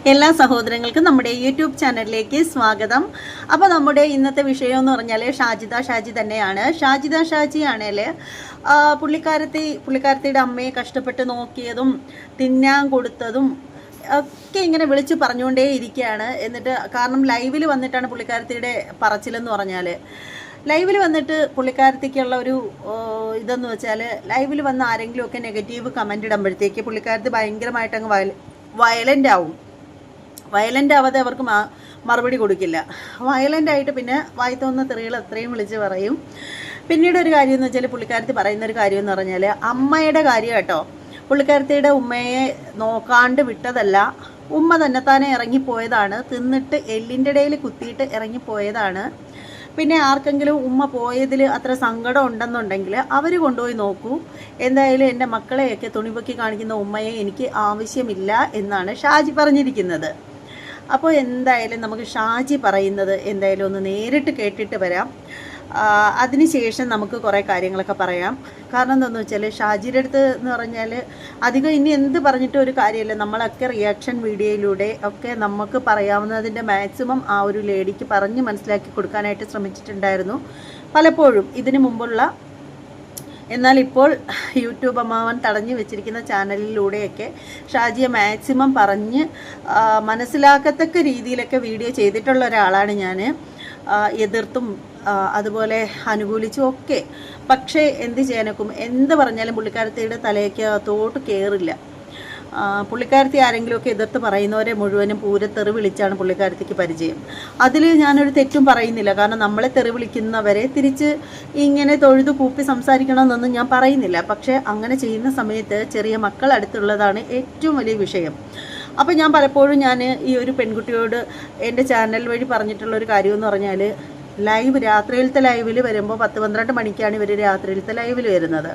എല്ലാ സഹോദരങ്ങൾക്കും നമ്മുടെ യൂട്യൂബ് ചാനലിലേക്ക് സ്വാഗതം. അപ്പോൾ നമ്മുടെ ഇന്നത്തെ വിഷയം എന്ന് പറഞ്ഞാൽ ഷാജി തന്നെയാണ്. ഷാജി ആണേൽ പുള്ളിക്കാരത്തിയുടെ അമ്മയെ കഷ്ടപ്പെട്ട് നോക്കിയതും തിന്നാൻ കൊടുത്തതും ഒക്കെ ഇങ്ങനെ വിളിച്ച് പറഞ്ഞുകൊണ്ടേ ഇരിക്കുകയാണ്. എന്നിട്ട് കാരണം ലൈവിൽ വന്നിട്ടാണ് പുള്ളിക്കാരത്തിയുടെ പറച്ചിലെന്ന് പറഞ്ഞാൽ, ലൈവിൽ വന്നിട്ട് പുള്ളിക്കാരത്തിക്കുള്ള ഒരു ഇതെന്ന് വെച്ചാൽ, ലൈവിൽ വന്ന് ആരെങ്കിലുമൊക്കെ നെഗറ്റീവ് കമൻ്റ് ഇടുമ്പോഴത്തേക്ക് പുള്ളിക്കാരത്തി ഭയങ്കരമായിട്ട് അങ്ങ് വയലൻ്റ് ആവാതെ അവർക്ക് മറുപടി കൊടുക്കില്ല. വയലൻ്റായിട്ട് പിന്നെ വായിത്തോന്ന തെറികൾ അത്രയും വിളിച്ച് പറയും. പിന്നീട് ഒരു കാര്യം എന്ന് വെച്ചാൽ, പുള്ളിക്കാരത്തി പറയുന്ന ഒരു കാര്യം എന്ന് പറഞ്ഞാൽ അമ്മയുടെ കാര്യം കേട്ടോ. പുള്ളിക്കാരത്തിയുടെ ഉമ്മയെ നോക്കാണ്ട് വിട്ടതല്ല, ഉമ്മ തന്നെത്താനെ ഇറങ്ങിപ്പോയതാണ്, തിന്നിട്ട് എല്ലിൻ്റെ ഇടയിൽ കുത്തിയിട്ട് ഇറങ്ങിപ്പോയതാണ്. പിന്നെ ആർക്കെങ്കിലും ഉമ്മ പോയതിൽ അത്ര സങ്കടം ഉണ്ടെന്നുണ്ടെങ്കിൽ അവർ കൊണ്ടുപോയി നോക്കൂ. എന്തായാലും എൻ്റെ മക്കളെയൊക്കെ തുണിപൊക്കി കാണിക്കുന്ന ഉമ്മയെ എനിക്ക് ആവശ്യമില്ല എന്നാണ് ഷാജി പറഞ്ഞിരിക്കുന്നത്. അപ്പോൾ എന്തായാലും നമുക്ക് ഷാജി പറയുന്നത് എന്തായാലും ഒന്ന് നേരിട്ട് കേട്ടിട്ട് വരാം. അതിനുശേഷം നമുക്ക് കുറേ കാര്യങ്ങളൊക്കെ പറയാം. കാരണം എന്താണെന്ന് വെച്ചാൽ, ഷാജിയുടെ അടുത്ത് എന്ന് പറഞ്ഞാൽ അധികം ഇനി എന്ത് പറഞ്ഞിട്ടും ഒരു കാര്യമില്ല. നമ്മളൊക്കെ റിയാക്ഷൻ വീഡിയോയിലൂടെ ഒക്കെ നമുക്ക് പറയാവുന്നതിൻ്റെ മാക്സിമം ആ ഒരു ലേഡിക്ക് പറഞ്ഞ് മനസ്സിലാക്കി കൊടുക്കാനായിട്ട് ശ്രമിച്ചിട്ടുണ്ടായിരുന്നു പലപ്പോഴും ഇതിനു മുമ്പുള്ള. എന്നാൽ ഇപ്പോൾ യൂട്യൂബ് അമ്മാവൻ തടഞ്ഞു വെച്ചിരിക്കുന്ന ചാനലിലൂടെയൊക്കെ ഷാജിയെ മാക്സിമം പറഞ്ഞ് മനസ്സിലാക്കത്തക്ക രീതിയിലൊക്കെ വീഡിയോ ചെയ്തിട്ടുള്ള ഒരാളാണ് ഞാൻ. എതിർത്തും അതുപോലെ അനുകൂലിച്ചും ഒക്കെ. പക്ഷേ എന്ത് ചെയ്യാനൊക്കും, എന്ത് പറഞ്ഞാലും പുള്ളിക്കാരത്തിയുടെ തലയ്ക്ക് തോട്ട് കയറില്ല. പുള്ളിക്കാരത്തി ആരെങ്കിലുമൊക്കെ എതിർത്ത് പറയുന്നവരെ മുഴുവനും പൂരത്തെറി വിളിച്ചാണ് പുള്ളിക്കാരത്തിക്ക് പരിചയം. അതിൽ ഞാനൊരു തെറ്റും പറയുന്നില്ല. കാരണം നമ്മളെ തെറി വിളിക്കുന്നവരെ തിരിച്ച് ഇങ്ങനെ തൊഴുതു കൂപ്പി സംസാരിക്കണമെന്നൊന്നും ഞാൻ പറയുന്നില്ല. പക്ഷേ അങ്ങനെ ചെയ്യുന്ന സമയത്ത് ചെറിയ മക്കൾ അടുത്തുള്ളതാണ് ഏറ്റവും വലിയ വിഷയം. അപ്പോൾ ഞാൻ പലപ്പോഴും ഈ ഒരു പെൺകുട്ടിയോട് എൻ്റെ ചാനൽ വഴി പറഞ്ഞിട്ടുള്ളൊരു കാര്യമെന്ന് പറഞ്ഞാൽ, രാത്രിയിലത്തെ ലൈവിൽ വരുമ്പോൾ 10-12 മണിക്കാണ് ഇവർ രാത്രിയിലത്തെ ലൈവിൽ വരുന്നത്.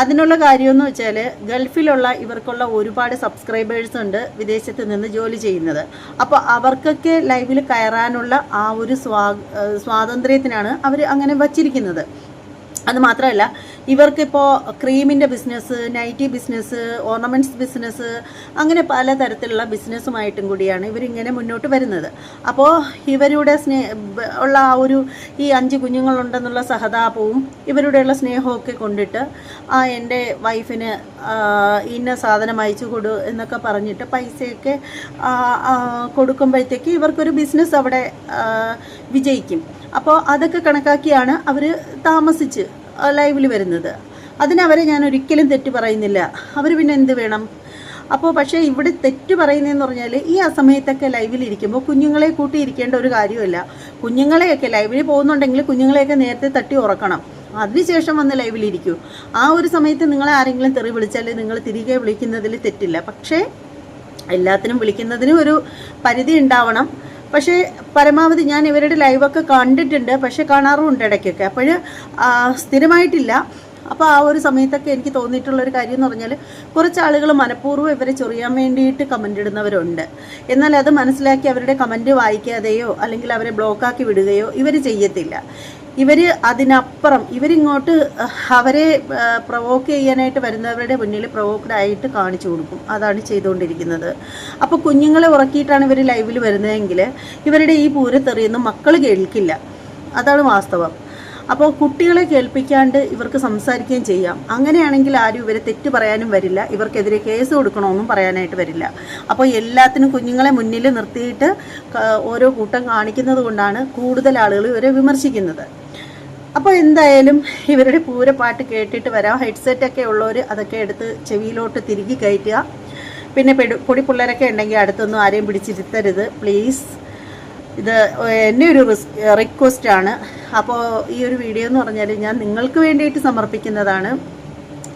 അതിനുള്ള കാര്യമെന്ന് വെച്ചാൽ, ഗൾഫിലുള്ള ഇവർക്കുള്ള ഒരുപാട് സബ്സ്ക്രൈബേഴ്സ് ഉണ്ട് വിദേശത്ത് നിന്ന് ജോലി ചെയ്യുന്നത്. അപ്പോൾ അവർക്കൊക്കെ ലൈവിൽ കയറാനുള്ള ആ ഒരു സ്വാതന്ത്ര്യത്തിനാണ് അവർ അങ്ങനെ വച്ചിരിക്കുന്നത്. അത് മാത്രമല്ല, ഇവർക്കിപ്പോൾ ക്രീമിൻ്റെ business, nighty business, ornaments business, അങ്ങനെ പലതരത്തിലുള്ള ബിസിനസ്സുമായിട്ടും കൂടിയാണ് ഇവരിങ്ങനെ മുന്നോട്ട് വരുന്നത്. അപ്പോൾ ഇവരുടെ ഉള്ള ആ ഒരു ഈ 5 കുഞ്ഞുങ്ങളുണ്ടെന്നുള്ള സഹതാപവും ഇവരുടെയുള്ള സ്നേഹമൊക്കെ കൊണ്ടിട്ട് എൻ്റെ വൈഫിന് ഇന്ന സാധനം അയച്ചു കൊടു എന്നൊക്കെ പറഞ്ഞിട്ട് പൈസയൊക്കെ കൊടുക്കുമ്പോഴത്തേക്ക് ഇവർക്കൊരു ബിസിനസ് അവിടെ വിജയിക്കും. അപ്പോൾ അതൊക്കെ കണക്കാക്കിയാണ് അവർ താമസിച്ച് ലൈവിൽ വരുന്നത്. അതിനവരെ ഞാൻ ഒരിക്കലും തെറ്റ് പറയുന്നില്ല. അവർ പിന്നെ എന്ത് വേണം? അപ്പോൾ പക്ഷേ ഇവിടെ തെറ്റ് പറയുന്നതെന്ന് പറഞ്ഞാൽ, ഈ ആ സമയത്തൊക്കെ ലൈവിലിരിക്കുമ്പോൾ കുഞ്ഞുങ്ങളെ കൂട്ടിയിരിക്കേണ്ട ഒരു കാര്യമില്ല. കുഞ്ഞുങ്ങളെയൊക്കെ ലൈവിൽ പോകുന്നുണ്ടെങ്കിൽ കുഞ്ഞുങ്ങളെയൊക്കെ നേരത്തെ തട്ടി ഉറക്കണം, അതിനുശേഷം വന്ന് ലൈവിലിരിക്കൂ. ആ ഒരു സമയത്ത് നിങ്ങളെ ആരെങ്കിലും തെറി വിളിച്ചാൽ നിങ്ങൾ തിരികെ വിളിക്കുന്നതിൽ തെറ്റില്ല. പക്ഷേ എല്ലാത്തിനും വിളിക്കുന്നതിനും ഒരു പരിധി ഉണ്ടാവണം. പക്ഷേ പരമാവധി ഞാൻ ഇവരുടെ ലൈവൊക്കെ കണ്ടിട്ടുണ്ട്, പക്ഷേ കാണാറുമുണ്ട് ഇടയ്ക്കൊക്കെ. അപ്പോൾ സ്ഥിരമായിട്ടില്ല. അപ്പോൾ ആ ഒരു സമയത്തൊക്കെ എനിക്ക് തോന്നിയിട്ടുള്ളൊരു കാര്യം എന്ന് പറഞ്ഞാൽ, കുറച്ച് ആളുകൾ മനഃപൂർവ്വം ഇവരെ ചൊറിയാൻ വേണ്ടിയിട്ട് കമൻ്റ് ഇടുന്നവരുണ്ട്. എന്നാൽ അത് മനസ്സിലാക്കി അവരുടെ കമൻറ്റ് വായിക്കാതെയോ അല്ലെങ്കിൽ അവരെ ബ്ലോക്കാക്കി വിടുകയോ ഇവർ ചെയ്യത്തില്ല. ഇവർ അതിനപ്പുറം ഇവരിങ്ങോട്ട് അവരെ പ്രൊവോക്ക് ചെയ്യാനായിട്ട് വരുന്നവരുടെ മുന്നിൽ പ്രൊവോക്ഡ് ആയിട്ട് കാണിച്ചു കൊടുക്കും. അതാണ് ചെയ്തുകൊണ്ടിരിക്കുന്നത്. അപ്പോൾ കുഞ്ഞുങ്ങളെ ഉറക്കിയിട്ടാണ് ഇവർ ലൈവിൽ വരുന്നതെങ്കിൽ ഇവരുടെ ഈ പൂരത്തെറിയൊന്നും മക്കൾ കേൾക്കില്ല. അതാണ് വാസ്തവം. അപ്പോൾ കുട്ടികളെ കേൾപ്പിക്കാണ്ട് ഇവർക്ക് സംസാരിക്കുകയും ചെയ്യാം. അങ്ങനെയാണെങ്കിൽ ആരും ഇവരെ തെറ്റ് പറയാനും വരില്ല, ഇവർക്കെതിരെ കേസ് കൊടുക്കണമെന്നും പറയാനായിട്ട് വരില്ല. അപ്പോൾ എല്ലാത്തിനും കുഞ്ഞുങ്ങളെ മുന്നിൽ നിർത്തിയിട്ട് ഓരോ കൂട്ടം കാണിക്കുന്നത് കൊണ്ടാണ് കൂടുതൽ ആളുകൾ ഇവരെ വിമർശിക്കുന്നത്. അപ്പോൾ എന്തായാലും ഇവരുടെ പൂരപ്പാട്ട് കേട്ടിട്ട് വരാം. ഹെഡ്സെറ്റൊക്കെ ഉള്ളവർ അതൊക്കെ എടുത്ത് ചെവിയിലോട്ട് തിരികെ കയറ്റുക. പിന്നെ പൊടി പിള്ളേരൊക്കെ ഉണ്ടെങ്കിൽ അടുത്തൊന്നും ആരെയും പിടിച്ചിരുത്തരുത് പ്ലീസ്. ഇത് എൻ്റെ ഒരു റിക്വസ്റ്റാണ്. അപ്പോൾ ഈ ഒരു വീഡിയോ എന്ന് പറഞ്ഞാൽ ഞാൻ നിങ്ങൾക്ക് വേണ്ടിയിട്ട് സമർപ്പിക്കുന്നതാണ്,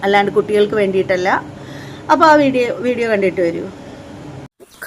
അല്ലാണ്ട് കുട്ടികൾക്ക് വേണ്ടിയിട്ടല്ല. അപ്പോൾ ആ വീഡിയോ കണ്ടിട്ട് വരൂ.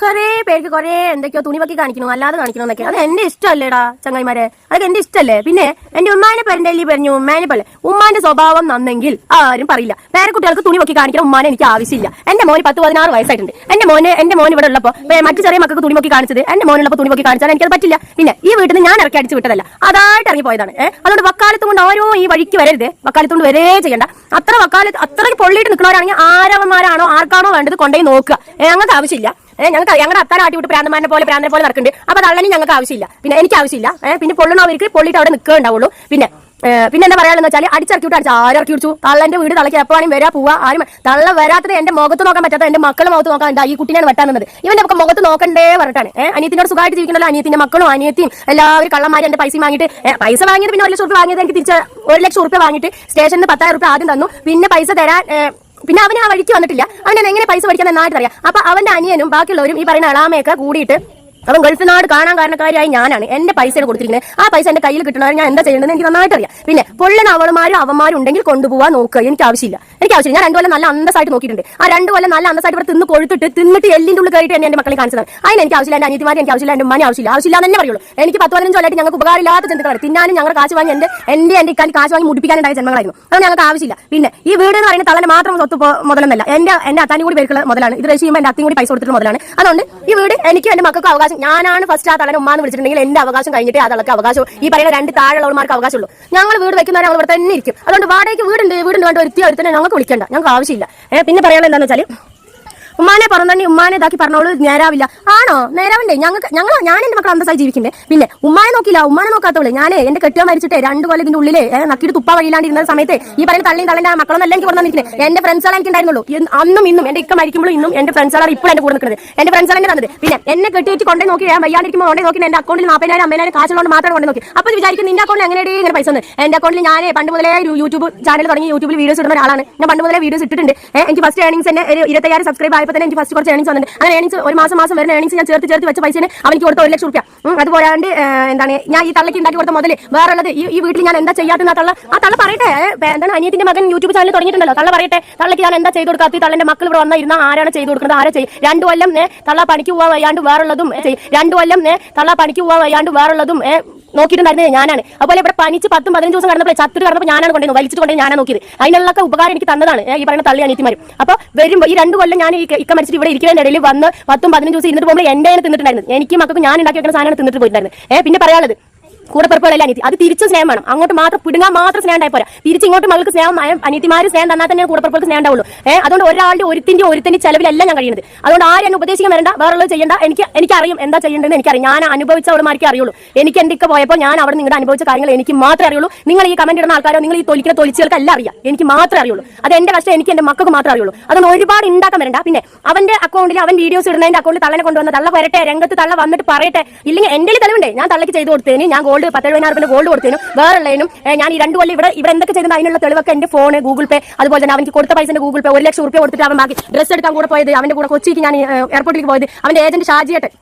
കുറേ പേർക്ക് കുറേ എന്തൊക്കെയോ തുണിവക്കി കാണിക്കണോ അല്ലാതെ കാണിക്കണമെന്നൊക്കെ. അത് എന്റെ ഇഷ്ടമല്ലേടാ ചങ്ങായിമാരെ, അതൊക്കെ എന്റെ ഇഷ്ടമല്ലേ. പിന്നെ എന്റെ ഉമ്മാനെ പറഞ്ഞില്ലേ പറഞ്ഞു, ഉമ്മാനെ പോലെ ഉമ്മാന്റെ സ്വഭാവം നന്നെങ്കിൽ ആരും പറയില്ല. വേറെ കുട്ടികൾക്ക് തുണിവക്കി കാണിക്കണം ഉമ്മാനെ എനിക്ക് ആവശ്യമില്ല. എന്റെ മോന് 10-16 വയസ്സായിട്ടുണ്ട്. എന്റെ മോൻ ഇവിടെ ഉള്ളപ്പോൾ മറ്റു ചെറിയ മക്കൾക്ക് തുണിവക്കി കാണിച്ചത് എന്റെ മോനുള്ളപ്പോൾ തുണിവക്കി കാണിച്ചാൽ എനിക്കത് പറ്റില്ല. പിന്നെ ഈ വീട്ടിൽ നിന്ന് ഞാൻ ഇറക്കി അടിച്ചു വിട്ടതല്ല, അതായിട്ട് ഇറങ്ങി പോയതാണ്. അതുകൊണ്ട് വക്കാലത്ത് കൊണ്ട് ആരോ ഈ വഴിക്ക് വരരുത്, വക്കാലത്തുകൊണ്ട് വരേ ചെയ്യണ്ട. അത്രയ്ക്ക് പൊള്ളിയിട്ട് നിൽക്കുന്നവരാണെങ്കിൽ ആരവന്മാരാണോ ആർക്കാണോ വേണ്ടത് കൊണ്ടുപോയി നോക്കുക. അങ്ങനത്തെ ആവശ്യമില്ല. ഞങ്ങളുടെ അത്താൻ ആട്ടിവിട്ട് പ്രാന്തമാരെ പോലെ നടക്കുന്നുണ്ട്. അപ്പൊ തള്ളനി ഞങ്ങൾക്ക് ആവശ്യമില്ല, പിന്നെ എനിക്ക് ആവശ്യമില്ല. പിന്നെ പൊള്ളണവർക്ക് പൊള്ളിട്ട് അവിടെ നിൽക്കുക ഉണ്ടാവുള്ളൂ. പിന്നെ എന്താ പറയാണെന്ന് വെച്ചാൽ അടിച്ചിറക്കി വിട്ട് ആരിറക്കി വിളിച്ചു. തള്ളന്റെ വീട് തള്ളക്ക് എപ്പോഴും വരാ പോവാ. ആരും തള്ള വരാത്തത് എന്റെ മുഖത്ത് നോക്കാൻ പറ്റാത്ത എന്റെ മക്കളുടെ മുഖത്ത് നോക്കാൻ ഈ കുട്ടിയാണ് വെട്ടാനുള്ളത്. ഇവന്റെ ഒക്കെ മുഖത്ത് നോക്കണ്ടേ പറഞ്ഞിട്ടാണ്. അനിയത്തിനോട് സുഖമായിട്ട് ജീവിക്കണല്ലോ. അനിയത്തിന്റെ മക്കളും അനിയത്തിയും എല്ലാവരും കള്ളന്മാരും എന്റെ പൈസ വാങ്ങിയിട്ട് പൈസ വാങ്ങിയത് പിന്നെ 1 ലക്ഷം രൂപ വാങ്ങിയത് എനിക്ക് തിരിച്ച് 1 ലക്ഷം രൂപ വാങ്ങിയിട്ട് സ്റ്റേഷനിൽ 10,000 രൂപ ആദ്യം തന്നു. പിന്നെ പൈസ തരാൻ പിന്നെ അവന് ആ വഴിക്ക് വന്നിട്ടില്ല. അവനെ എങ്ങനെ പൈസ പഠിക്കാൻ എന്നായിട്ട് അറിയാം. അപ്പൊ അവന്റെ അനിയനും ബാക്കിയുള്ളവരും ഈ പറയുന്ന എളാമയൊക്കെ കൂടിയിട്ട് അവൻ ഗൾഫ് നാട് കാണാൻ കാരണക്കാരിയായി ഞാനാണ്. എന്റെ പൈസ കൊടുത്തിരിക്കുന്നത്. ആ പൈസ എന്റെ കയ്യിൽ കിട്ടണവരെ ഞാൻ എന്താ ചെയ്യേണ്ടത് എനിക്ക് നന്നായിട്ട് അറിയാം. പിന്നെ പൊള്ളൻ അവന്മാരും ഉണ്ടെങ്കിൽ കൊണ്ടുപോകാൻ നോക്കുക. എനിക്ക് ആവശ്യമില്ല. ഞാൻ 2 കൊല്ലം നല്ല അന്തസ്സായിട്ട് നോക്കിയിട്ടുണ്ട്. ആ 2 കൊല്ലം നല്ല അന്തസ്സായിട്ട് ഇവിടെ തിന്നിട്ട് എല്ലിന്റെ ഉള്ളിൽ കയറിയിട്ട് എന്റെ മക്കളെ കാണിച്ചത്. അതിന് എനിക്ക് ആവശ്യമില്ല. എന്റെ അനിയത്തിമാരെ എനിക്ക് ആവശ്യമില്ല. എന്റെ ഉമ്മാനെ ആവശ്യമില്ല തന്നെ പറയുള്ളൂ. എനിക്ക് 10-15 കൊല്ലമായിട്ട് ഞങ്ങൾക്ക് ഉപകാരമില്ലാത്ത ജന്തുക്കളാണ്. തിന്നാനും ഞങ്ങൾ കാശ് വാങ്ങി എന്റെ ഇക്കാലി കാശ് വാങ്ങി മുടിപ്പിക്കാനുണ്ടായ ജന്മങ്ങളായിരുന്നു. അത് ഞങ്ങൾക്ക് ആവശ്യമില്ല. പിന്നെ ഈ വീട് എന്ന് പറയുന്നത് തള്ളന്റെ മാത്രം സ്വത്ത് മുതലൊന്നല്ല. എന്റെ അത്താനും കൂടി പേർക്കുള്ള മുതലാണ്. ഇത് രജിസ്റ്റർ ചെയ്യുമ്പോൾ എന്റെ അത്തയും കൂടി പൈസ കൊടുത്തിട്ട് മുതലാണ്. അതുകൊണ്ട് ഈ വീട് എനിക്ക് എന്റെ മക്കൾക്ക് അവകാശം. ഞാനാണ് ഫസ്റ്റ് ആ തള്ളനെ ഉമ്മാന്ന് വിളിച്ചിട്ടുണ്ടെങ്കിൽ എന്റെ അവകാശം കഴിഞ്ഞിട്ട് ആ തള്ളക്ക് അവകാശം ഈ പറയുന്ന 2 താഴെയുള്ളവർക്ക് അവകാശമുള്ളൂ. ഞങ്ങൾ വീട് വെക്കുന്നവരെ ഞങ്ങൾ ഇവിടെ തന്നെ ഇരിക്കും. അതുകൊണ്ട് വാടകയ്ക്ക് വീടുണ്ട് വേണ്ട ഒരുത്തനെ ഞങ്ങൾക്ക് വിളിക്കണ്ട. ഞങ്ങൾക്ക് ആവശ്യമില്ല. പിന്നെ പറയാനുള്ള എന്താണെന്ന് വെച്ചാൽ ഉമ്മാനെ പറഞ്ഞി ഉമ്മാനെ ഇതാക്കി പറഞ്ഞോളൂ നേരാവില്ല. ആണോ? നേരാവണ്ടേ? ഞാൻ എന്റെ മക്കൾ അന്തസ്സായി ജീവിക്കണ്ടേ? പിന്നെ ഉമ്മാനെ നോക്കില്ല. ഉമ്മാനെ നോക്കാത്തവള് ഞാൻ എന്റെ കെട്ടിയോ മരിച്ചിട്ട് 2 കൊല്ലം ഇതിന്റെ ഉള്ളിൽ നക്കിട്ട് തുപ്പ വഴിയിലാണ്ടിരുന്ന സമയത്ത് ഈ പറയുന്ന തള്ളിന്റെ മക്കളൊന്നും എനിക്ക് കൂടെ നിൽക്കുന്നത് എന്റെ ഫ്രണ്ട്സുകളെ എനിക്ക് ഉണ്ടായിരുന്നുള്ളൂ. അന്നും ഇന്നും എന്റെ ഇക്ക മരിക്കുമ്പോഴും ഇന്നും എന്റെ ഫ്രണ്ട്സുകളാണ് ഇപ്പോൾ എന്റെ കൂടെ നിൽക്കുന്നത്. എന്റെ ഫ്രണ്ട്സുകളെ തന്നത്. പിന്നെ എന്നെ കെട്ടിയിട്ട് കൊണ്ടേ നോക്കി ഞാൻ വയ്യാണ്ടിരിക്കുമ്പോൾ കൊണ്ടേ നോക്കി എന്റെ അക്കൗണ്ടിൽ 40,000 50,000 കാശുകൊണ്ട് മാത്രം കൊണ്ടേ നോക്കി. അപ്പോൾ വിചാരിക്കും നിന്റെ അക്കൗണ്ടിൽ എങ്ങനെയാണ് ഇങ്ങനെ പൈസ ഒന്ന്. എന്റെ അക്കൗണ്ടിൽ ഞാൻ പണ്ട് മുതലേ യൂട്യൂബ് ചാനൽ തുടങ്ങി യൂട്യൂബിൽ വീഡിയോസ് ഇടുന്ന ഒരാളാണ്. ഞാൻ പണ്ട് മുതലേ വീഡിയോസ് ഇട്ടിട്ടുണ്ട്. എനിക്ക് ഫസ്റ്റ് ഏണിംഗ്സ് തന്നെ 25,000 സബ്സ്ക്രൈബ് ആയപ്പോൾ തന്നെ എനിക്ക് ഫസ്റ്റ് കുറച്ച് ഏണിംഗ്സ് വന്നിട്ടുണ്ട്. അങ്ങനെ ഏണിംഗ്സ് ഒരു മാസം വരുന്ന ഏണിംഗ്സ് ഞാൻ ചേർത്ത് വെച്ച പൈസന് അവർക്ക് കൊടുത്ത 1 ലക്ഷം രൂപ. അതുപോലാണ്ട് എന്താണ് ഞാൻ ഈ തള്ളക്ക് ഉണ്ടാക്കി കൊടുത്ത മുതൽ വേറുള്ളത് ഈ വീട്ടിൽ ഞാൻ എന്താ ചെയ്യാത്ത ആ തള്ള പറയട്ടെ. എന്താണ് അനിയത്തിന്റെ മകൻ യൂട്യൂബ് ചാനൽ തുടങ്ങിയിട്ടുണ്ടല്ലോ. തള്ള പറയട്ടെ തള്ളക്ക് ഞാൻ എന്താ ചെയ്ത് കൊടുക്കാത്ത. തള്ളന്റെ മക്കൾ ഇവിടെ വന്നിരുന്ന ആരാണ് ചെയ്ത് കൊടുക്കുന്നത്? ആരാ ചെയ്യും? 2 കൊല്ലം തള്ള പണിക്ക് പോവാൻ വയ്യാണ്ട് വേറുള്ളതും 2 കൊല്ലം തള്ള പണിക്ക് പോവാൻ വയ്യാണ്ട് വേറുള്ളതും നോക്കിയിട്ടുണ്ടായിരുന്നത് ഞാനാണ്. അതുപോലെ ഇവിടെ പനിച്ച് 10-15 ദിവസം കടന്നപ്പോൾ ചത്തിട്ട് കടന്നപ്പോൾ ഞാനാണ് കൊണ്ടുവന്നത്. വലിച്ചിട്ട് കൊണ്ടേ ഞാനാണ് നോക്കിയത്. അതിനുള്ളൊക്കെ ഉപകാരം എനിക്ക് തന്നതാണ് ഈ പറയുന്ന തള്ളി അനിയത്തിമാരും. അപ്പോൾ വരുമ്പോൾ ഈ 2 കൊല്ലം ഞാൻ ഇക്ക മരിച്ചിട്ട് ഇവിടെ ഇരിക്കുന്നതിന്റെ ഇടയിൽ വന്ന് 10-15 ദിവസം ഇരുന്നിട്ട് പോകുമ്പോൾ എന്റെ തിന്നിട്ടുണ്ടായിരുന്നു. എനിക്ക് മക്കൾക്ക് ഞാൻ ഉണ്ടാക്കി വെക്കുന്ന സാധനമാണ് തിന്നിട്ട് പോയിട്ടുണ്ടായിരുന്നു. പിന്നെ പറയാനുള്ളത് കൂടെ പിറപ്പുകളല്ല അനിയത്തി. അത് തിരിച്ച് സ്നേഹം വേണം. അങ്ങോട്ട് മാത്രം പിടുങ്ങാൻ മാത്രം സ്നേഹം ഉണ്ടായി പോരാ. തിരിച്ച് ഇങ്ങോട്ട് മകൾക്ക് സ്നേഹം അനിയത്തിമാര് സ്നേഹം തന്നാൽ തന്നെ കൂടെ പിറപ്പുകൾക്ക് സ്നേഹം ഉണ്ടാവുള്ളൂ. അതുകൊണ്ട് ഒരാളുടെ ഒരുത്തിന്റെ ചെലവിലല്ല ഞാൻ കഴിയുന്നത്. അതുകൊണ്ട് ആരും ഉപദേശിക്കാൻ വരണ്ട. വേറുള്ളത് ചെയ്യേണ്ട. എനിക്കറിയും എന്താ ചെയ്യേണ്ടതെന്ന് എനിക്കറിയാം. ഞാൻ അനുഭവിച്ചവന്മാർക്കേ അറിയുള്ളൂ. എനിക്ക് എന്റെ ഒക്കെ പോയപ്പോൾ ഞാൻ അവിടെ നിങ്ങളുടെ അനുഭവിച്ച കാര്യങ്ങൾ എനിക്ക് മാത്രമേ അറിയുള്ളൂ. നിങ്ങൾ ഈ കമന്റ് ഇടുന്ന ആൾക്കാരോ നിങ്ങൾ ഈ തൊലിക്കുന്ന തൊലിച്ചുകൾക്ക് എല്ലാം അറിയാം. എനിക്ക് മാത്രമേ അറിയുള്ളൂ. അത് എന്റെ കഷ്ടം എനിക്ക് എന്റെ മക്കൾക്ക് മാത്രമേ അറിയുള്ളൂ. അതുകൊണ്ട് ഒരുപാട് ഉണ്ടാക്കാൻ വരണ്ട. പിന്നെ അവന്റെ അക്കൗണ്ടിൽ അവൻ വീഡിയോസ് ഇടുന്നതിന്റെ അക്കൗണ്ടിൽ തള്ളനെ കൊണ്ടുവന്ന തള്ള വരട്ടെ, രംഗത്ത് തള്ള വന്നിട്ട് പറയട്ടെ. ഇല്ലെങ്കിൽ എന്റെ തെളിവുണ്ടേ. ഞാൻ തള്ളക്ക് ചെയ്ത് കൊടുത്തതിന് ഞാൻ ഗോൾഡ് 10,000 ഗോൾഡ് കൊടുത്തതിനും വേറെയുള്ളതിനും ഞാൻ ഈ 2 കൊല്ലം ഇവിടെ എന്തൊക്കെ ചെയ്തത് അതിനുള്ള തെളിവൊക്കെ എന്റെ ഫോണ് ഗൂഗിൾ പേ അതുപോലെ തന്നെ അവർക്ക് കൊടുത്ത പൈസ ഗൂഗിൾ പേ 1 ലക്ഷം രൂപ കൊടുത്തിട്ട് അവൻ ബാക്കി ഡ്രസ്സ് എടുക്കാൻ കൂടെ പോയത് അവന്റെ കൂടെ കൊച്ചിക്ക് ഞാൻ എയർപോർട്ടിലേക്ക് പോയത് അവന്റെ ഏജന്റ്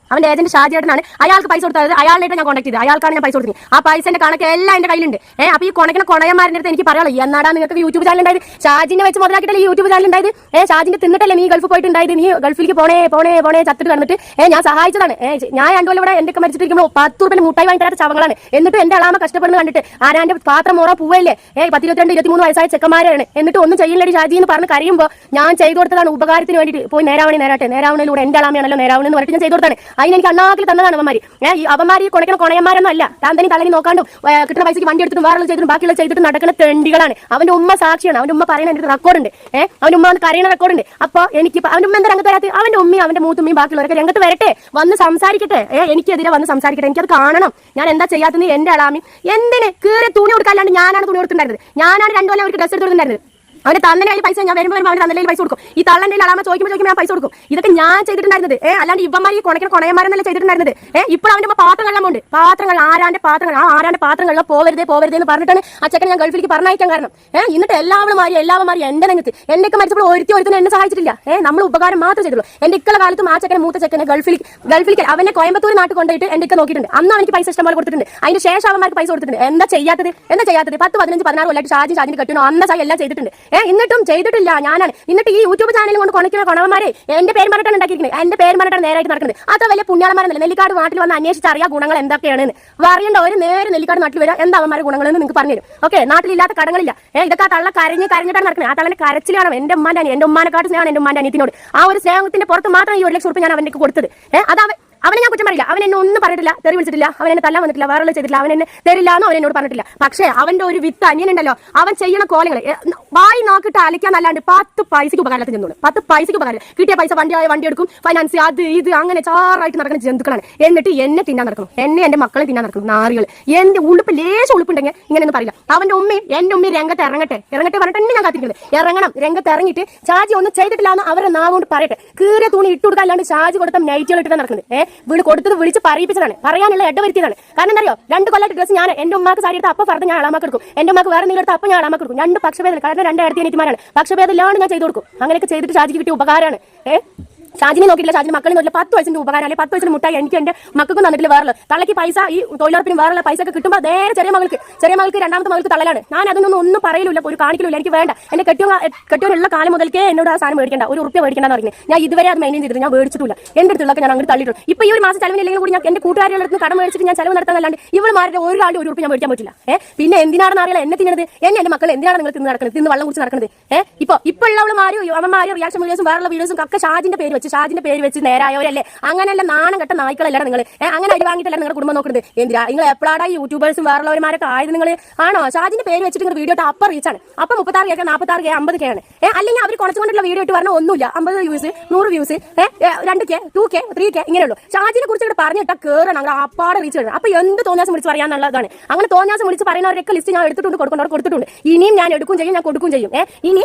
ഷാജിയേട്ടനാണ്. അയാൾക്ക് പൈസ കൊടുത്തത് അയാളായിട്ട് ഞാൻ കോൺടാക്ട് ചെയ്തത്. അയാൾക്കാണ് ഞാൻ പൈസ കൊടുത്തത്. ആ പൈസന്റെ കണക്ക് എല്ലാം എന്റെ കയ്യിലുണ്ട്. അപ്പൊ ഈ കൊണയന്മാരുടെ അടുത്ത് എനിക്ക് പറയാനുള്ളത് എന്നാടാ നിങ്ങൾക്ക് യൂട്യൂബ് ചാനൽ ഉണ്ടായത്? ഷാജിനെ വെച്ച് മുതലാക്കിയിട്ടല്ലേ യൂട്യൂബ് ചാനൽ ഉണ്ടായത്? ഷാജിന്റെ തിന്നിട്ടല്ലേ നീ ഗൾഫ് പോയിട്ടുണ്ടായത്? നീ ഗൾഫിലേക്ക് പോണേ ചത്തിട്ട് കണ്ടിട്ട് ഞാൻ സഹായിച്ചതാണ്. ഞാൻ 2 കൊല്ലം ഇവിടെ എന്റെ മരിച്ചിട്ടിരിക്കുമ്പോൾ 10 രൂപ മുട്ടായി വാങ്ങി തരാത്ത ചവങ്ങളാണ്. എന്നിട്ട് എന്റെ അളാമ കഷ്ടപ്പെടുന്ന കണ്ടിട്ട് ആരാന്റെ പാത്രം മോറ പൂവല്ലേ 10-22-23 വയസ്സായ ചെക്കന്മാരാണ്. എന്നിട്ട് ഒന്നും ചെയ്യില്ലടി ഷാജി എന്ന് പറഞ്ഞ് കരയുമ്പോൾ ഞാൻ ചെയ്തു കൊടുത്തതാണ് ഉപകാരത്തിന് വേണ്ടിയിട്ട്. പോയി നേരാവണിലൂടെ എന്റെ അളാമയാണല്ലോ നേരാവണെന്ന് പറഞ്ഞിട്ട് ഞാൻ ചെയ്തു കൊടുത്താണ്. അതിന് എനിക്ക് അണ്ണാക്കിൽ തന്നതാണ് അവന്മാര്. അവന്മാർ ഈ കൊണയന്മാരൊന്നും അല്ല. താന്തനി തലനി നോക്കാണ്ടും കിട്ടുന്ന പൈസക്ക് വണ്ടി എടുത്തിട്ടും വേറെ ചെയ്തിട്ടും ബാക്കിയുള്ള ചെയ്തിട്ട് നടക്കുന്ന തെണ്ടികളാണ്. അവന്റെ ഉമ്മ സാക്ഷിയാണ്. അവന്റെ ഉമ്മ പറയുന്ന എന്റെ റെക്കോർഡുണ്ട്. അവന്റെ ഉമ്മ കരയുന്ന റെക്കോർഡുണ്ട്. അപ്പോൾ എനിക്ക് അവന്റെ ഉമ്മ എന്താ രംഗത്ത് വരാത്ത? അവന്റെ ഉമ്മയും അവന്റെ മൂത്തുമ്മയും ബാക്കിയുള്ളവരൊക്കെ രംഗത്ത് വരട്ടെ, വന്ന് സംസാരിക്കട്ടെ. എനിക്കെതിരെ വന്ന് സംസാരിക്കട്ടെ. എനിക്കത് കാണണം. ഞാൻ എന്താ ചെയ്യാത്തത്? എന്റെ അളാമി എന്തിന് കീറി തുണി കൊടുക്കാല്ലാണ്ട് ഞാനാണ് തുണി കൊടുത്തിട്ടുണ്ടായിരുന്നത്. ഞാനാണ് 2 കൊല്ലം അവർക്ക് ഡ്രസ്സ് എടുത്തിട്ടുണ്ടായിരുന്നത്. അവന്റെ തന്നലെ പൈസ ഞാൻ വരുമ്പോൾ അവന്റെ തന്നലെ പൈസ കൊടുക്കും. ഈ തള്ളന്റെ അളാമ ചോദിക്കുമ്പോൾ ഞാൻ പൈസ കൊടുക്കും. ഇതൊക്കെ ഞാൻ ചെയ്തിട്ടുണ്ടായിരുന്നത്. അല്ലാണ്ട് ഇവന്മാർ ഈ കൊണയന്മാരെന്നല്ല ചെയ്തിട്ടുണ്ടായിരുന്നത്. ഇപ്പോൾ അവന്റെ പാത്രങ്ങളെല്ലാം പാത്രങ്ങൾ ആരാന്റെ പാത്രങ്ങളിലോ പോവരുതേ എന്ന് പറഞ്ഞിട്ടാണ് ആ ചെക്കൻ ഞാൻ ഗൾഫിലേക്ക് പറഞ്ഞയക്കാൻ കാരണം. എന്നിട്ട് എല്ലാവരും മാറി എന്റെ രംഗത്ത് എന്റെയൊക്കെ മരിച്ചപ്പോൾ ഒരുത്തിനും എന്നെ സഹായിച്ചിട്ടില്ല. നമ്മൾ ഉപകാരം മാത്രം ചെയ്തുള്ളൂ. എന്റെ ഇക്കളുടെ കാലത്തും ആ ചെക്കൻ മൂത്ത ചെക്കനെ ഗൾഫിലേക്ക് അവനെ കോയമ്പത്തൂർ നാട്ടിൽ കൊണ്ടുപോയിട്ട് എന്റെ ഒക്കെ നോക്കിയിട്ടുണ്ട്. അന്ന് അവനിക്ക് പൈസ ഇഷ്ടം പോലെ കൊടുത്തിട്ടുണ്ട്. അതിന് ശേഷം അവന്മാർക്ക് പൈസ കൊടുത്തിട്ടുണ്ട്. എന്താ ചെയ്യാത്തത്? 10, 15, 16 കൊല്ലമായിട്ട് ഷാജിന് കെട്ടണോ അന്നസായി എല്ലാം ചെയ്തിട്ടുണ്ട്. എന്നിട്ടും ചെയ്തിട്ടില്ല ഞാനാണ്. എന്നിട്ട് ഈ യൂട്യൂബ് ചാനൽ കൊണ്ട് കൊണക്കുന്ന കൊണവന്മാരെ എന്റെ പേര് പറഞ്ഞിട്ടാണ് ഉണ്ടാക്കിയിരിക്കുന്നത്. എന്റെ പേര് പറഞ്ഞിട്ടാണ് നേരായിട്ട് നടക്കുന്നത്. അത്ര വലിയ പുണ്യാളന്മാരെന്നല്ല. നെല്ലിക്കാട് നാട്ടിൽ വന്ന് അന്വേഷിച്ചറിയാം ഗുണങ്ങൾ എന്തൊക്കെയാണെന്ന്. അറിയേണ്ട ഒരു നേരെ നെല്ലിക്കാട് നാട്ടിൽ വരാം എന്താ അവന്മാരുടെ ഗുണങ്ങളെന്ന് നിങ്ങൾക്ക് പറഞ്ഞുതരും. ഓക്കെ, നാട്ടിലില്ലാത്ത കടങ്ങളില്ല. ഇതൊക്കെ ആ തള്ള കരഞ്ഞിട്ടാണ് നടക്കുന്നത്. ആ തള്ളന്റെ കരച്ചിലാണ് എന്റെ ഉമ്മാനെക്കാട്ട് സ്നേഹമാണ് എന്റെ ഉമ്മാന്റെ അനിയത്തിനോട്. ആ ഒരു സ്നേഹത്തിന്റെ പുറത്ത് മാത്രം ഈ 1 ലക്ഷം രൂപ ഞാൻ അവന്റെ കൊടുത്തത്. അവനെ ഞാൻ കുറ്റം പറയില്ല. അവൻ എന്നെ ഒന്നും പറഞ്ഞിട്ടില്ല, തെറി വിളിച്ചിട്ടില്ല, അവൻ എന്നെ തല്ലാൻ വന്നിട്ടില്ല, വേറെ ചെയ്തിട്ടില്ല, അവൻ എന്നെ തരില്ല എന്ന് അവൻ എന്നോട് പറഞ്ഞിട്ടില്ല. പക്ഷേ അവന്റെ ഒരു വിത്ത് അനിയനുണ്ടല്ലോ, അവൻ ചെയ്യണ കോലങ്ങൾ വായി നോക്കിട്ട് അലക്കാന്നല്ലാണ്ട് 10 പൈസക്ക് ഉപകാരത്തിൽ നിന്നോളൂ. 10 പൈസക്ക് ഉപകാരം. കിട്ടിയ പൈസ വണ്ടി എടുക്കും, ഫൈനാൻസ് അത് ഇത് അങ്ങനെ ചാറായിട്ട് നടക്കുന്ന ജന്തുക്കളാണ്. എന്നിട്ട് എന്നെ തിന്നാൻ നടക്കണം, എന്നെ എന്റെ മക്കളെ തിന്നാൻ നടക്കണം. നാറികൾ എന്റെ ഉളുപ്പ് ലേശം ഉളുപ്പുണ്ടെങ്കിൽ ഇങ്ങനെയൊന്നും പറയില്ല. അവന്റെ ഉമ്മയും എന്റെ ഉമ്മയും രംഗത്ത് ഇറങ്ങട്ടെ പറഞ്ഞിട്ട് തന്നെ ഞാൻ കാത്തിരിക്കുന്നത്. ഇറങ്ങണം, രംഗത്ത് ഇറങ്ങിയിട്ട് ഷാജി ഒന്നും ചെയ്തിട്ടില്ല എന്ന് അവരെ നാവുകൊണ്ട് പറയട്ടെ. കീറിയ തുണി ഇട്ട് കൊടുക്കാൻ അല്ലാണ്ട് ഷാജി കൊടുത്ത നൈറ്റുകൾ ഇട്ടിട്ട് നടക്കുന്നത്. വീട് കൊടുത്തത് വിളിച്ച് പറയിപ്പിച്ചതാണ്, പറയാനുള്ള ഇടവരുത്തിയതാണ്. കാരണം എന്താ അറിയോ, 2 കൊല്ലത്തെ ഡ്രസ്സ് ഞാൻ എന്റെ ഉമ്മാക്ക് സാരി എടുത്ത് അപ്പം പറഞ്ഞ് ഞാൻ അളമാക്ക് എടുക്കും, എന്റെ ഉമ്മാക്ക് വേറെ നീലെടുത്ത് അപ്പം ഞാൻ അളമാക്ക് എടുക്കും. 2 പക്ഷഭേദം, കാരണം 2 അടുത്ത അനിയത്തിമാരാണ്. പക്ഷഭേദം ഇല്ലാണ്ട് ഞാൻ ചെയ്തു കൊടുക്കും. അങ്ങനെയൊക്കെ ചെയ്തിട്ട് ഷാജിക്ക് കിട്ടിയ ഉപകാരമാണ്. ഷാജിനെ നോക്കിയില്ല, ഷാജിന് മക്കളെ നോക്കില്ല. 10 വയസ്സിന്റെ ഉപകാരം അല്ലെങ്കിൽ 10 വയസ്സിന് മുട്ടായി എനിക്ക് എന്റെ മക്കൾക്കും തന്നിട്ടില്ല. വേറെ തള്ളക്ക് പൈസ ഈ തൊഴിലുറപ്പിനും വേറെ പൈസ ഒക്കെ കിട്ടുമ്പോൾ നേരെ ചെറിയ മകൾക്ക് 2ാമത്തെ മകൾക്ക് തള്ളലാണ്. ഞാൻ അതൊന്നും പറയില്ല, ഒരു കാണിക്കില്ല. എനിക്ക് വേണ്ട. എന്റെ കെട്ടിയുള്ള കാലം മുതൽക്കേ എന്നോട് ആ സാധനം മേടിക്കേണ്ട, ഒരു ഉറുപ്പ്യ മേടിക്കേണ്ടെന്ന് പറഞ്ഞു. ഞാൻ ഇതുവരെ അത് മെയിൻറ്റെയിൻ ചെയ്തിട്ട് ഞാൻ മേടിച്ചിട്ടില്ല. എന്റെ അടുത്തുള്ളൊക്കെ ഞാൻ അങ്ങോട്ട് തള്ളിയിട്ടു. ഇപ്പൊ ഈ ഒരു മാസം ചെലവിനില്ലെങ്കിൽ കൂടി ഞാൻ എന്റെ കൂട്ടുകാരുടെ അടുത്ത് കടം മേടിച്ചിട്ട് ഞാൻ ചെലവ് നടത്താനല്ലാണ്ട് ഇവളുമാരുടെ ഒരാളുടെ ഒരു ഉറുപ്പ്യ ഞാൻ മേടിക്കാൻ പറ്റില്ല. പിന്നെ എന്തിനാണെന്ന് അറിയില്ല എന്നെ തിന്നത്. എന്റെ മക്കൾ എന്തിനാണ് നിങ്ങൾ തിന്ന് നടക്കുന്നത്, തിന്ന് വെള്ളം കുടിച്ച് നടക്കുന്നത്? ഇപ്പൊ ഉള്ളവളുമാരും അവന്മാരും റിയാക്ഷൻ വീഡിയോസും വേറെ വീഡിയോസും ഒക്കെ ഷാജിന്റെ പേര് വെച്ച് നേരായവരല്ലേ? അങ്ങനെയല്ല നാണം കെട്ട നായ്ക്കളല്ല നിങ്ങൾ. അങ്ങനെ അടി വാങ്ങിയിട്ടല്ല നിങ്ങളുടെ കുടുംബം നോക്കുന്നത്. എന്തിനാ നിങ്ങൾ എപ്പോഴാണ് യൂട്യൂബേഴ്സും വേറെയുള്ളവന്മാരൊക്കെ ആയത്? നിങ്ങൾ ആണോ ഷാജിന്റെ പേര് വെച്ചിട്ട് നിങ്ങൾ വീഡിയോ അപ്പം റീച്ചാണ്. അപ്പം 36K 46K 50K ആണ്. അല്ലെങ്കിൽ അവർ കുറച്ചുകൊണ്ടുള്ള വീഡിയോ ഇട്ട് പറഞ്ഞാൽ ഒന്നുമില്ല. 50 views 100 views 2K 2K 3K ഇങ്ങനെയുള്ളൂ. ഷാജിനെ കുറിച്ച് ഇവിടെ പറഞ്ഞിട്ട് കയറണം, അങ്ങനെ അപ്പാടെ റീച്ച് ചെയ്യണം. അപ്പൊ എന്ത് തോന്നിയാസം വിളിച്ച് പറയാന്നുള്ളതാണ്. അങ്ങനെ തോന്നിയാസം വിളിച്ച് പറയുന്നവരൊക്കെ ലിസ്റ്റ് ഞാൻ എടുത്തിട്ടുണ്ട്, കൊടുത്തിട്ടുണ്ട്. ഇനിയും ഞാൻ എടുക്കും ചെയ്യും, ഞാൻ കൊടുക്കും ചെയ്യും. ഇനി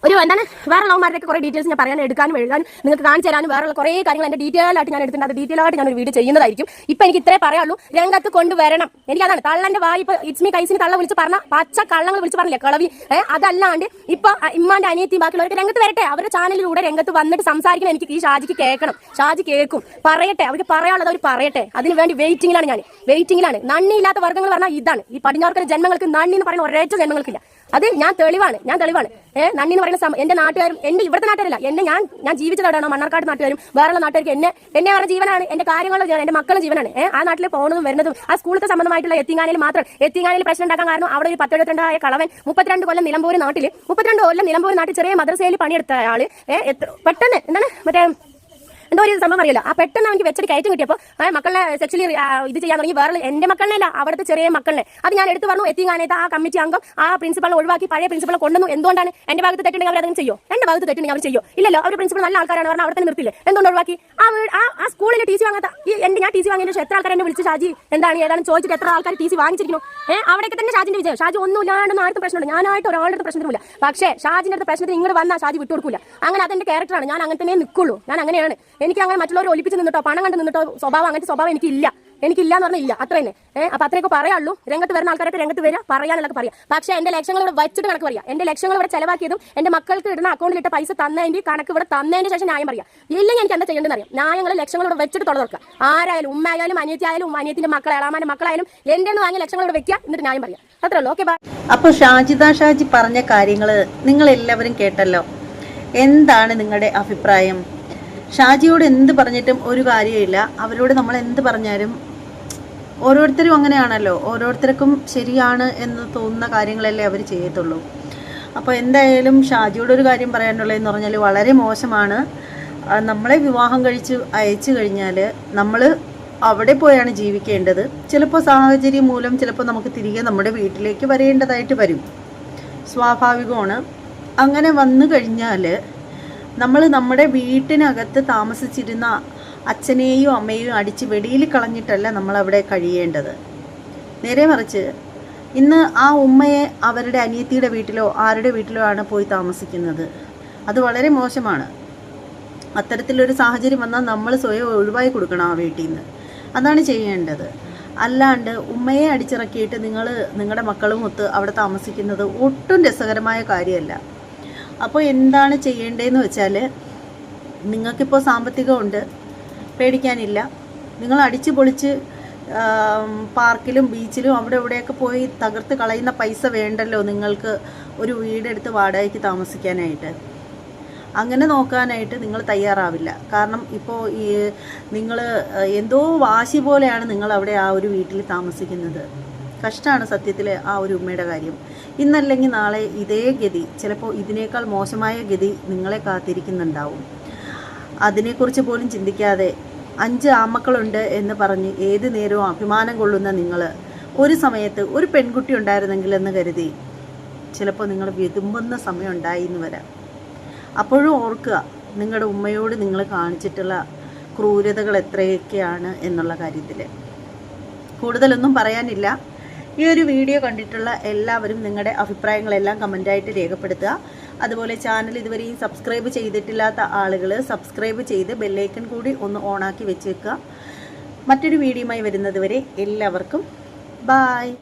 ഒരു എന്താണ് വേറെ ലവന്മാരുടെ കുറേ ഡീറ്റെയിൽസ് ഞാൻ പറയാൻ എടുക്കാനും എഴുതാനും നിങ്ങൾക്ക് കാണിച്ചു തരാനും വേറെ കുറേ കാര്യങ്ങൾ എൻ്റെ ഡീറ്റെയിൽ ആയിട്ട് ഞാൻ എടുത്തിട്ടുണ്ട്. അത് ഡീറ്റെയിൽ ആയിട്ട് ഞാൻ ഒരു വീഡിയോ ചെയ്യുന്നതായിരിക്കും. ഇപ്പൊ എനിക്ക് ഇത്രേ പറയാനുള്ളൂ, രംഗത്ത് കൊണ്ടുവരണം. എനിക്ക് അതാണ് തള്ളന്റെ വായി. ഇപ്പൊ ഇറ്റ്സ് മീ കൈസിന് തള്ള വിളിച്ച് പറഞ്ഞ പച്ച കള്ളങ്ങൾ വിളിച്ച് പറഞ്ഞില്ലേ, കളവി. അതല്ലാണ്ട് ഇപ്പൊ ഇമ്മാന്റെ അനിയത്തി ബാക്കിയുള്ളവർക്ക് രംഗത്ത് വരട്ടെ. അവരുടെ ചാനലിലൂടെ രംഗത്ത് വന്നിട്ട് സംസാരിക്കണം. എനിക്ക് ഈ ഷാജിക്ക് കേൾക്കണം, ഷാജി കേൾക്കും, പറയട്ടെ. അവർക്ക് പറയാനുള്ളത് അവർ പറയട്ടെ. അതിന് വേണ്ടി വെയിറ്റിംഗിലാണ് ഞാൻ, വെയിറ്റിംഗിലാണ്. നന്ദിയില്ലാത്ത വർഗ്ഗങ്ങൾ പറഞ്ഞാൽ ഇതാണ്. ഈ പടിഞ്ഞാർക്കര ജന്മങ്ങൾക്ക് നന്ദി എന്ന് പറയുന്ന ഒരേറ്റ ജന്മങ്ങൾക്കില്ല. അത് ഞാൻ തെളിവാണ്. നന്ദി എന്ന് പറയുന്ന എന്റെ നാട്ടുകാരും, എന്റെ ഇവിടുത്തെ നാട്ടുകാരല്ല, എന്നെ ഞാൻ ജീവിച്ചതാണോ മണ്ണാർക്കാട് നാട്ടുകാരും വേറെ നാട്ടുകാർക്ക് എന്നെ പറഞ്ഞ ജീവനാണ്. എന്റെ കാര്യങ്ങളും എന്റെ മക്കളും ജീവനാണ്. ആ നാട്ടിൽ പോകുന്നതും വരുന്നതും ആ സ്കൂളത്തെ സംബന്ധമായിട്ടുള്ള എത്തിങ്ങാനിൽ മാത്രം. എത്തിങ്ങാനിൽ പ്രശ്നം ഉണ്ടാക്കാൻ കാരണം അവിടെ ഒരു 10-72 കളവൻ 32 കൊല്ലം നിലമ്പൂർ നാട്ടിൽ ചെറിയ മദ്രസയിൽ പണിയെടുത്ത ആള് പെട്ടെന്ന് എന്താണ് മറ്റേ എന്തോ ഒരു സംഭവം അറിയില്ല. ആ പെട്ടെന്ന് അവർക്ക് വെച്ചിട്ട് കയറ്റം കിട്ടിയപ്പോൾ മക്കളെ സെക്ഷലി ഇത് ചെയ്യാൻ തുടങ്ങി. വേറെ എന്റെ മക്കളിനല്ല, അവിടുത്തെ ചെറിയ മക്കളെ. അത് ഞാൻ എടുത്ത് പറഞ്ഞു. എത്തിങ്ങാനത്ത് ആ കമ്മിറ്റി അംഗം ആ പ്രിൻസിപ്പളിനെ ഒഴിവാക്കി പഴയ പ്രിൻസിപ്പളെ കൊണ്ടുവന്നു. എന്തുകൊണ്ടാണ്? എന്റെ ഭാഗത്ത് തെറ്റുണ്ടെങ്കിൽ അവർ അതും ചെയ്യോ? എന്റെ ഭാഗത്ത് തെറ്റുണ്ടെങ്കിൽ അവർ ചെയ്യോ? ഇല്ലല്ലോ. അവർ പ്രിൻസിപ്പൾ നല്ല ആൾക്കാരാണ് പറഞ്ഞാൽ അവിടെ തന്നെ നിർത്തില്ലേ? എന്തുകൊണ്ട് ഒഴിവാക്കി? ആ സ്കൂളിൽ ടി സി വാങ്ങാത്ത ഞാൻ ടി സി വാങ്ങിയ ശേഷം എത്ര ആൾക്കാർ എന്നെ വിളിച്ച് ഷാജി ഏതാണ് ചോദിച്ചിട്ട് എത്ര ആൾക്കാർ ടി സി വാങ്ങിച്ചിരിക്കുന്നു? അവിടെയൊക്കെ തന്നെ ഷാജിന്റെ വിജയം. ഷാജി ഒന്നുമില്ലാണ്ടെന്ന് ആർക്കും പ്രശ്നമില്ല. ഞാനായിട്ട് ഒരാളുടെ പ്രശ്നത്തിനുമില്ല. പക്ഷേ ഷാജിന്റെ അടുത്ത് പ്രശ്നത്തിന് ഇങ്ങോട്ട് വന്നാൽ ഷാജി വിട്ടുകൊടുക്കില്ല. അങ്ങനെ അതെന്റെ ക്യാരക്ടറാണ്. ഞാൻ അങ്ങനെ തന്നെ നിൽക്കുള്ളൂ. ഞാൻ അങ്ങനെയാണ്. എനിക്ക് അങ്ങനെ മറ്റുള്ളവർ ഒലിപ്പിച്ച് നിന്നിട്ടോ പണം കണ്ട് നിന്നിട്ടോ അങ്ങനത്തെ സ്വഭാവം എനിക്കില്ല എന്ന് പറഞ്ഞാൽ ഇല്ല. അത്ര തന്നെ. അപ്പൊ അത്രയൊക്കെ പറയാനുള്ളൂ. രംഗത്ത് വരുന്ന ആൾക്കാരൊക്കെ രംഗത്ത് വരിക, പറയാനുള്ളതൊക്കെ പറയാം. പക്ഷേ എന്റെ ലക്ഷങ്ങൾ ഇവിടെ വെച്ചിട്ട് കണക്ക് പറയാം. എന്റെ ലക്ഷങ്ങൾ ഇവിടെ ചെലവാക്കിയതും എന്റെ മക്കൾക്ക് ഇടുന്ന അക്കൗണ്ടിൽ ഇട്ട പൈസ തന്നതിന്റെ കണക്ക് ഇവിടെ തന്നതിന് ശേഷം ന്യായം പറയാം. ഇല്ലെങ്കിൽ എനിക്ക് എന്താ ചെയ്യേണ്ടതെന്ന് അറിയാം. ന്യായങ്ങൾ ലക്ഷങ്ങൾ ഇവിടെ വെച്ചിട്ട് തുറക്കുക. ആരായാലും ഉമ്മയായാലും അനിയത്തിയായാലും അനിയത്തിന്റെ മക്കളായാലും മക്കളായാലും എന്റെ വാങ്ങിയ ലക്ഷങ്ങൾ ഇവിടെ വെക്കുക, എന്നിട്ട് ന്യായം പറയാം. അത്രേ ഉള്ളൂ. Okay bye. അപ്പൊ ഷാജി പറഞ്ഞ കാര്യങ്ങൾ നിങ്ങൾ എല്ലാവരും കേട്ടല്ലോ. എന്താണ് നിങ്ങളുടെ അഭിപ്രായം? ഷാജിയോട് എന്ത് പറഞ്ഞിട്ടും ഒരു കാര്യമില്ല. അവരോട് നമ്മൾ എന്ത് പറഞ്ഞാലും ഓരോരുത്തരും അങ്ങനെയാണല്ലോ. ഓരോരുത്തർക്കും ശരിയാണ് എന്ന് തോന്നുന്ന കാര്യങ്ങളല്ലേ അവർ ചെയ്യത്തുള്ളൂ. അപ്പോൾ എന്തായാലും ഷാജിയോടൊരു കാര്യം പറയാനുള്ളതെന്ന് പറഞ്ഞാൽ വളരെ മോശമാണ്. നമ്മളെ വിവാഹം കഴിച്ച് അയച്ചു കഴിഞ്ഞാൽ നമ്മൾ അവിടെ പോയാണ് ജീവിക്കേണ്ടത്. ചിലപ്പോൾ സാഹചര്യം മൂലം ചിലപ്പോൾ നമുക്ക് തിരികെ നമ്മുടെ വീട്ടിലേക്ക് വരേണ്ടതായിട്ട് വരും, സ്വാഭാവികമാണ്. അങ്ങനെ വന്നു കഴിഞ്ഞാൽ നമ്മൾ നമ്മുടെ വീട്ടിനകത്ത് താമസിച്ചിരുന്ന അച്ഛനെയും അമ്മയെയും അടിച്ച് വെളിയിൽ കളഞ്ഞിട്ടല്ല നമ്മളവിടെ കഴിയേണ്ടത്. നേരെ മറിച്ച് ഇന്ന് ആ ഉമ്മയെ അവരുടെ അനിയത്തിയുടെ വീട്ടിലോ ആരുടെ വീട്ടിലോ ആണ് പോയി താമസിക്കുന്നത്. അത് വളരെ മോശമാണ്. അത്തരത്തിലൊരു സാഹചര്യം വന്നാൽ നമ്മൾ സ്വയം ഒഴിവായി കൊടുക്കണം ആ വീട്ടിൽ നിന്ന്. അതാണ് ചെയ്യേണ്ടത്. അല്ലാണ്ട് ഉമ്മയെ അടിച്ചിറക്കിയിട്ട് നിങ്ങളുടെ മക്കളും ഒത്ത് അവിടെ താമസിക്കുന്നത് ഒട്ടും രസകരമായ കാര്യമല്ല. അപ്പോൾ എന്താണ് ചെയ്യേണ്ടതെന്ന് വെച്ചാൽ, നിങ്ങൾക്കിപ്പോൾ സാമ്പത്തികമുണ്ട്, പേടിക്കാനില്ല. നിങ്ങൾ അടിച്ച് പൊളിച്ച് പാർക്കിലും ബീച്ചിലും അവിടെ ഇവിടെയൊക്കെ പോയി തകർത്ത് കളയുന്ന പൈസ വേണ്ടല്ലോ നിങ്ങൾക്ക് ഒരു വീടെടുത്ത് വാടകയ്ക്ക് താമസിക്കാനായിട്ട്. അങ്ങനെ നോക്കാനായിട്ട് നിങ്ങൾ തയ്യാറാവില്ല. കാരണം ഇപ്പോൾ നിങ്ങൾ എന്തോ വാശി പോലെയാണ് നിങ്ങൾ അവിടെ ആ ഒരു വീട്ടിൽ താമസിക്കുന്നത്. കഷ്ടമാണ് സത്യത്തിൽ ആ ഒരു ഉമ്മയുടെ കാര്യം. ഇന്നല്ലെങ്കിൽ നാളെ ഇതേ ഗതി, ചിലപ്പോൾ ഇതിനേക്കാൾ മോശമായ ഗതി നിങ്ങളെ കാത്തിരിക്കുന്നുണ്ടാവും. അതിനെക്കുറിച്ച് പോലും ചിന്തിക്കാതെ 5 ആമക്കളുണ്ട് എന്ന് പറഞ്ഞ് ഏത് നേരവും അഭിമാനം കൊള്ളുന്ന നിങ്ങൾ ഒരു സമയത്ത് ഒരു പെൺകുട്ടി ഉണ്ടായിരുന്നെങ്കിൽ എന്ന് കരുതി ചിലപ്പോൾ നിങ്ങൾ വിതുമ്പുന്ന സമയം ഉണ്ടായി എന്ന് വരാം. അപ്പോഴും ഓർക്കുക, നിങ്ങളുടെ ഉമ്മയോട് നിങ്ങൾ കാണിച്ചിട്ടുള്ള ക്രൂരതകൾ എത്രയൊക്കെയാണ് എന്നുള്ള കാര്യത്തിൽ. കൂടുതലൊന്നും പറയാനില്ല. ഈ ഒരു വീഡിയോ കണ്ടിട്ടുള്ള എല്ലാവരും നിങ്ങളുടെ അഭിപ്രായങ്ങളെല്ലാം കമൻ്റായിട്ട് രേഖപ്പെടുത്തുക. അതുപോലെ ചാനൽ ഇതുവരെയും സബ്സ്ക്രൈബ് ചെയ്തിട്ടില്ലാത്ത ആളുകൾ സബ്സ്ക്രൈബ് ചെയ്ത് ബെല്ലൈക്കൺ കൂടി ഒന്ന് ഓണാക്കി വെച്ചേക്കുക. മറ്റൊരു വീഡിയോയുമായി വരുന്നത് വരെ എല്ലാവർക്കും ബായ്.